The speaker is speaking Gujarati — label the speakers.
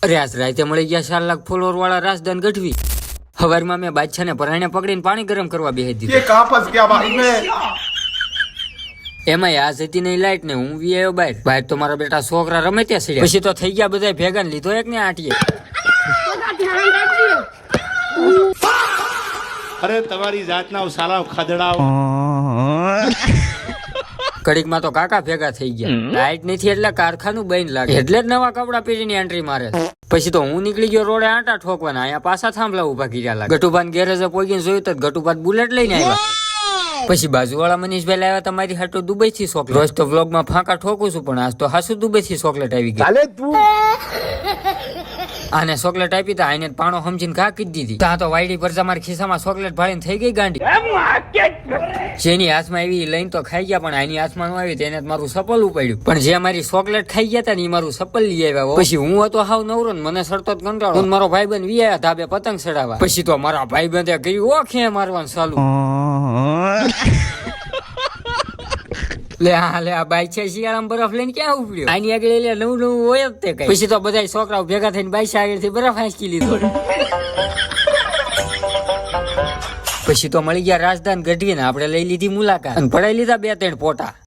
Speaker 1: અરે આજ રાતે મળી ગયા 4 લાખ ફોલોવર વાળા રાજદાન ગઢવી. હવારમાં મેં બાદશાહને પરાણે પકડીને પાણી ગરમ કરવા બેસી દીધું.
Speaker 2: ये कहाँ फंस गया भाई मैं।
Speaker 1: એમાં આજ હતી નહીં લાઈટ ને હું વી આવ્યો બહાર. બહાર તો મારા બેટા છોકરા રમે ત્યાં સડ્યા. પછી તો થઈ ગયા બધા ભેગા ને લીધો એક ને આટીએ.
Speaker 3: અરે તમારી જાતના સાલા ખદડાવ.
Speaker 1: કડીકમાં તો કાકા ભેગા થઈ ગયા. લાઈટ નથી એટલે કારખાનું બંધ લાગે એટલે જ નવા કપડા પહેરીને એન્ટ્રી મારે. પછી તો હું નીકળી ગયો રોડે આંટા ઠોકવાના. અહીંયા પાછા થાંભલા ઉભા કર્યા લાગે. ગટુભાન ગેરેજે પોગીને જોયું તો ગટુભાન બુલેટ લઈને આવ્યા. પછી બાજુવાળા મનીષભાઈ લાવ્યા તમારી હાટો દુબઈ થી ચોકલેટ. રોજ તો વ્લોગમાં ફાંકા ઠોકું છું પણ આજ તો હાસુ દુબઈ થી ચોકલેટ આવી ગઈ. આને ચોકલેટ આપી તો આને પાણો સમજીને ઘા કીધી દીધી. ત્યાં તો વાયડી પર મારા ખિસ્સામાં ચોકલેટ ભાળીને થઈ ગઈ ગાંડી. જેની હાથમાં આવી લઈને તો ખાઈ ગયા પણ આની હાથમાં ન આવી તેને મારું સપલ ઉપાડ્યું. પણ જે મારી ચોકલેટ ખાઈ ગયા હતા ને મારું સપલ લઈ આવ્યા. પછી હું હતો હાવ નવરો ને મને સડતો જ કંટાળો. મારો ભાઈબંધ વી આવ્યા ધાબે પતંગ ચડાવવા. પછી તો મારા ભાઈબંધે કર્યું ઓખે મારવાનું ચાલુ. લે હા લે આ બાઈક છે શિયાળામાં બરફ લઈને ક્યાં ઉપડ્યો. આની આગળ એટલે નવું નવું હોય જ તે કઈ. પછી તો બધા છોકરાઓ ભેગા થઈને બાઈક આગળથી બરફ હાંસકી લીધો. પછી તો મળી ગયા રાજદાન ગઢવી ને આપણે લઈ લીધી મુલાકાત અને પડાઈ લીધા 2-3 પોટા.